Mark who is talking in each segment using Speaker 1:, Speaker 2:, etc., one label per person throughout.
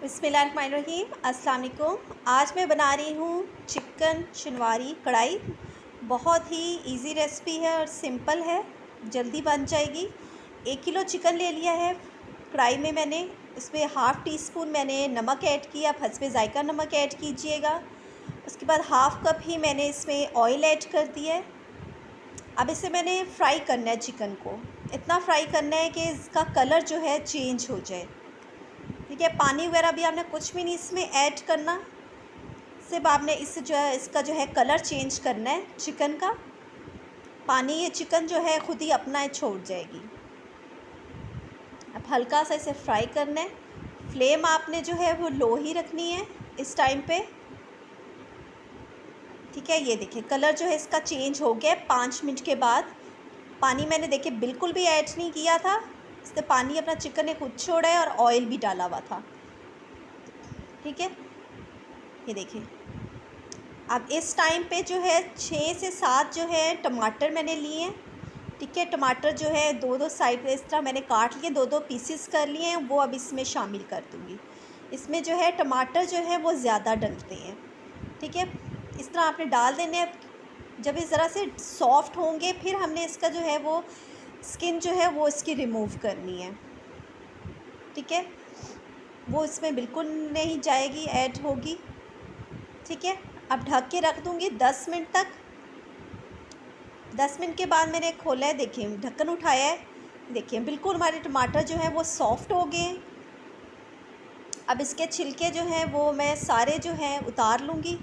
Speaker 1: बिस्मिल्लाहिर्रहमानिर्रहीम। अस्सलाम वालेकुम। आज मैं बना रही हूँ चिकन शनवारी कढ़ाई। बहुत ही इजी रेसिपी है और सिंपल है, जल्दी बन जाएगी। 1 किलो चिकन ले लिया है। कढ़ाई में मैंने इसमें हाफ़ टी स्पून मैंने नमक ऐड किया, हस्बे ज़ायका नमक ऐड कीजिएगा। उसके बाद हाफ़ कप ही मैंने इसमें ऑयल ऐड कर दिया है। अब इसे मैंने फ्राई करना है चिकन को, इतना फ्राई करना है कि इसका कलर जो है चेंज हो जाए। ठीक है, पानी वगैरह भी आपने कुछ भी नहीं इसमें ऐड करना, सिर्फ आपने इससे जो है इसका जो है कलर चेंज करना है चिकन का। पानी ये चिकन जो है ख़ुद ही अपना छोड़ जाएगी। अब हल्का सा इसे फ्राई करना है। फ्लेम आपने जो है वो लो ही रखनी है इस टाइम पे। ठीक है, ये देखिए कलर जो है इसका चेंज हो गया 5 मिनट के बाद। पानी मैंने देखिए बिल्कुल भी ऐड नहीं किया था, इससे पानी अपना चिकन ने खुद छोड़ा है और ऑयल भी डाला हुआ था। ठीक है, ये देखिए। अब इस टाइम पे जो है 6 से 7 जो है टमाटर मैंने लिए हैं। ठीक है, टमाटर जो है 2-2 साइड पे इस तरह मैंने काट लिए, 2-2 पीसेस कर लिए हैं, वो अब इसमें शामिल कर दूँगी। इसमें जो है टमाटर जो है वो ज़्यादा डलते हैं। ठीक है, इस तरह आपने डाल देने हैं। जब ये ज़रा से सॉफ्ट होंगे फिर हमने इसका जो है वो स्किन जो है वो इसकी रिमूव करनी है। ठीक है, वो इसमें बिल्कुल नहीं जाएगी, ऐड होगी। ठीक है, अब ढक के रख दूँगी 10 मिनट तक। 10 मिनट के बाद मैंने खोला है, देखिए ढक्कन उठाया है, देखिए बिल्कुल हमारे टमाटर जो है वो सॉफ्ट हो गए हैं। अब इसके छिलके जो हैं वो मैं सारे जो हैं उतार लूँगी।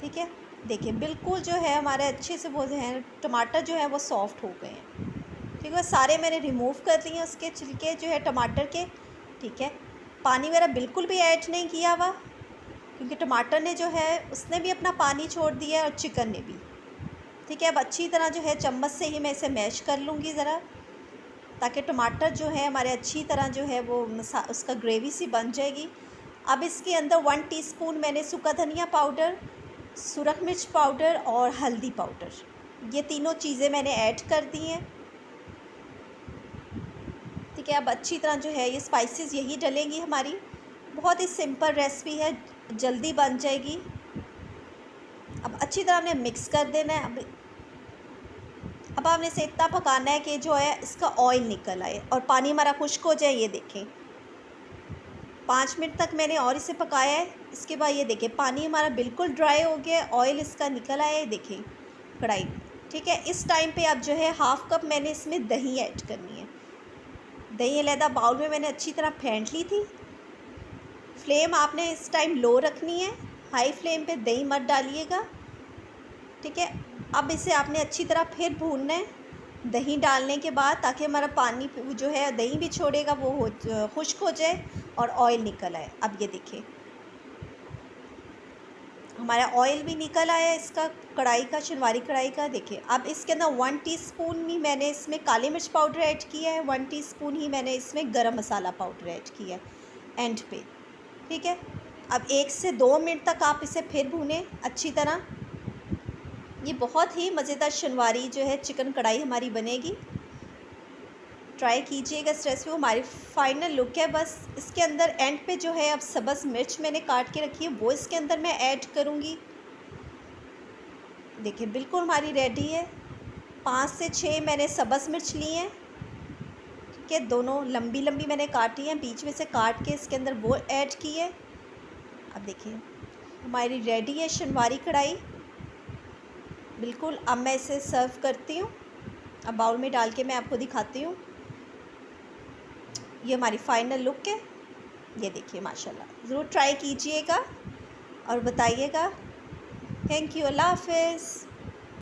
Speaker 1: ठीक है, देखिए बिल्कुल जो है हमारे अच्छे से वो हैं टमाटर जो है वो सॉफ्ट हो गए हैं। ठीक है, सारे मैंने रिमूव कर लिए उसके छिलके जो है टमाटर के। ठीक है, पानी वगैरह बिल्कुल भी ऐड नहीं किया हुआ, क्योंकि टमाटर ने जो है उसने भी अपना पानी छोड़ दिया है और चिकन ने भी। ठीक है, अब अच्छी तरह जो है चम्मच से ही मैं इसे मैश कर लूँगी ज़रा, ताकि टमाटर जो है हमारे अच्छी तरह जो है वो उसका ग्रेवी सी बन जाएगी। अब इसके अंदर 1 टीस्पून मैंने सूखा धनिया पाउडर, सुरख मिर्च पाउडर और हल्दी पाउडर, ये तीनों चीज़ें मैंने ऐड कर दी हैं। ठीक है, अब अच्छी तरह जो है ये स्पाइसेस यही डलेंगी हमारी। बहुत ही सिंपल रेसिपी है, जल्दी बन जाएगी। अब अच्छी तरह हमने मिक्स कर देना है। अब हमने इसे इतना पकाना है कि जो है इसका ऑयल निकल आए और पानी हमारा खुश्क हो जाए। ये देखें 5 मिनट तक मैंने और इसे पकाया है। इसके बाद ये देखें पानी हमारा बिल्कुल ड्राई हो गया, ऑयल इसका निकल आया है, देखें कढ़ाई। ठीक है, इस टाइम पे अब जो है हाफ़ कप मैंने इसमें दही ऐड करनी है। दही अलहदा बाउल में मैंने अच्छी तरह फेंट ली थी। फ्लेम आपने इस टाइम लो रखनी है, हाई फ्लेम पे दही मत डालिएगा। ठीक है, अब इसे आपने अच्छी तरह फिर भूनना है दही डालने के बाद, ताकि हमारा पानी जो है दही भी छोड़ेगा वो खुश्क हो जाए और ऑयल निकल आए। अब ये देखिए हमारा ऑयल भी निकल आया इसका कढ़ाई का, शनवारी कढ़ाई का। देखिए अब इसके अंदर 1 टीस्पून ही मैंने इसमें काली मिर्च पाउडर ऐड किया है, 1 टीस्पून ही मैंने इसमें गरम मसाला पाउडर ऐड किया है एंड पे। ठीक है, अब 1 से 2 मिनट तक आप इसे फिर भूनें अच्छी तरह। ये बहुत ही मज़ेदार शनवारी जो है चिकन कढ़ाई हमारी बनेगी। ट्राई कीजिएगा इस रेसिपी को। हमारी फाइनल लुक है बस। इसके अंदर एंड पे जो है अब सब्ज़ मिर्च मैंने काट के रखी है, वो इसके अंदर मैं ऐड करूँगी। देखिए बिल्कुल हमारी रेडी है। 5 से 6 मैंने सब्ज़ मिर्च ली हैं। ठीक है, दोनों लंबी लंबी मैंने काटी हैं, बीच में से काट के इसके अंदर वो ऐड की है। अब देखिए हमारी रेडी है शनवारी कढ़ाई बिल्कुल। अब मैं इसे सर्व करती हूँ, अब बाउल में डाल के मैं आपको दिखाती हूँ। ये हमारी फाइनल लुक है। ये देखिए माशाल्लाह, ज़रूर ट्राई कीजिएगा और बताइएगा। थैंक यू, अल्लाह हाफ़िज़।